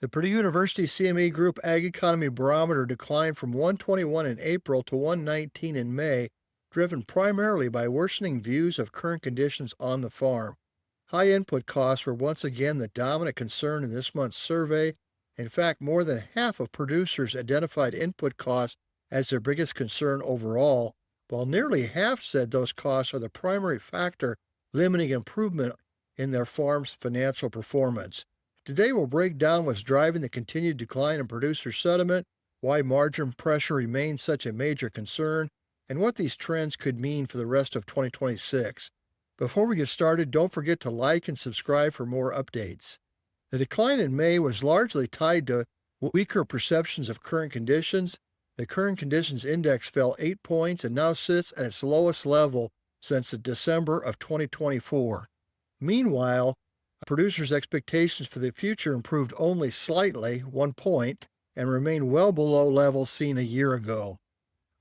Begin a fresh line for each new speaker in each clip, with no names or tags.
The Purdue University-CME Group Ag Economy Barometer declined from 121 in April to 119 in May, driven primarily by worsening views of current conditions on the farm. High input costs were once again the dominant concern in this month's survey. In fact, more than half of producers identified input costs as their biggest concern overall, while nearly half said those costs are the primary factor limiting improvement in their farm's financial performance. Today, we'll break down what's driving the continued decline in producer sentiment, why margin pressure remains such a major concern, and what these trends could mean for the rest of 2026. Before we get started, don't forget to like and subscribe for more updates. The decline in May was largely tied to weaker perceptions of current conditions. The current conditions index fell 8 points and now sits at its lowest level since December of 2024. Meanwhile, producers' expectations for the future improved only slightly, 1 point, and remain well below levels seen a year ago.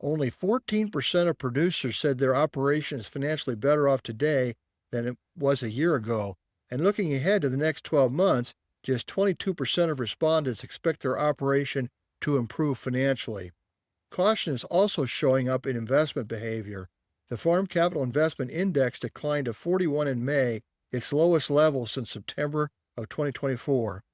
Only 14% of producers said their operation is financially better off today than it was a year ago. And looking ahead to the next 12 months, just 22% of respondents expect their operation to improve financially. Caution is also showing up in investment behavior. The Farm Capital Investment Index declined to 41 in May, its lowest level since September of 2024.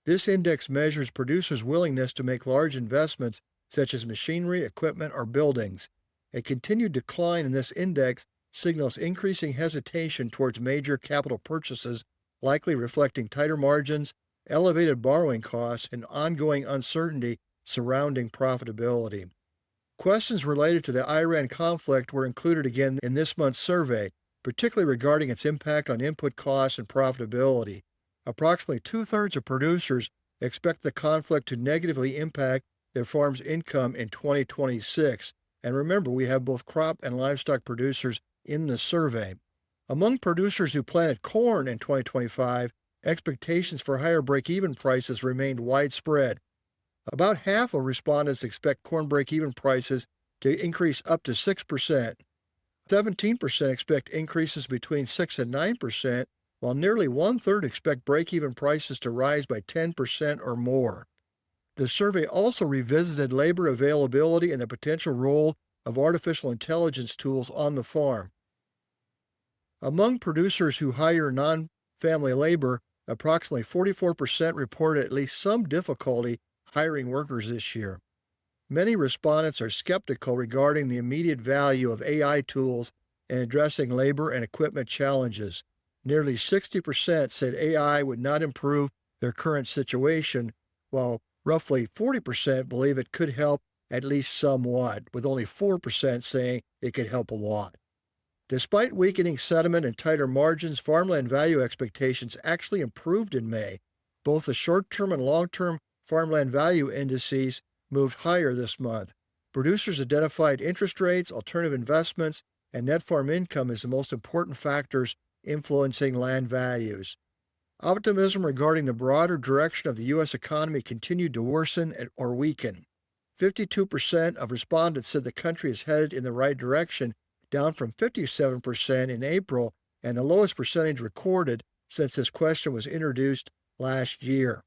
This index measures producers' willingness to make large investments such as machinery, equipment, or buildings. A continued decline in this index signals increasing hesitation towards major capital purchases, likely reflecting tighter margins, elevated borrowing costs, and ongoing uncertainty surrounding profitability. Questions related to the Iran conflict were included again in this month's survey, particularly regarding its impact on input costs and profitability. Approximately two-thirds of producers expect the conflict to negatively impact their farm's income in 2026. And remember, we have both crop and livestock producers in the survey. Among producers who planted corn in 2025, expectations for higher break-even prices remained widespread. About half of respondents expect corn break-even prices to increase up to 6%. 17% expect increases between 6 and 9%, while nearly one-third expect break-even prices to rise by 10% or more. The survey also revisited labor availability and the potential role of artificial intelligence tools on the farm. Among producers who hire non-family labor, approximately 44% reported at least some difficulty hiring workers this year. Many respondents are skeptical regarding the immediate value of AI tools in addressing labor and equipment challenges. Nearly 60% said AI would not improve their current situation, while roughly 40% believe it could help at least somewhat, with only 4% saying it could help a lot. Despite weakening sentiment and tighter margins, farmland value expectations actually improved in May. Both the short-term and long-term farmland value indices moved higher this month. Producers identified interest rates, alternative investments, and net farm income as the most important factors influencing land values. Optimism regarding the broader direction of the U.S. economy continued to worsen or weaken. 52% of respondents said the country is headed in the right direction, down from 57% in April, and the lowest percentage recorded since this question was introduced last year.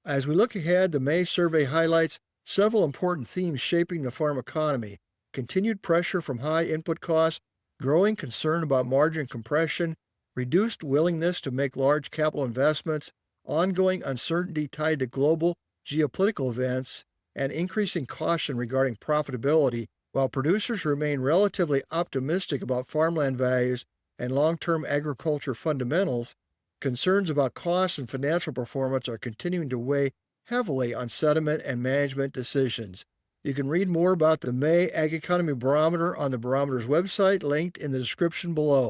As we look ahead, the May survey highlights several important themes shaping the farm economy: continued pressure from high input costs, growing concern about margin compression, reduced willingness to make large capital investments, ongoing uncertainty tied to global geopolitical events, and increasing caution regarding profitability. While producers remain relatively optimistic about farmland values and long-term agriculture fundamentals, concerns about costs and financial performance are continuing to weigh heavily on sentiment and management decisions. You can read more about the May Ag Economy Barometer on the Barometer's website, linked in the description below.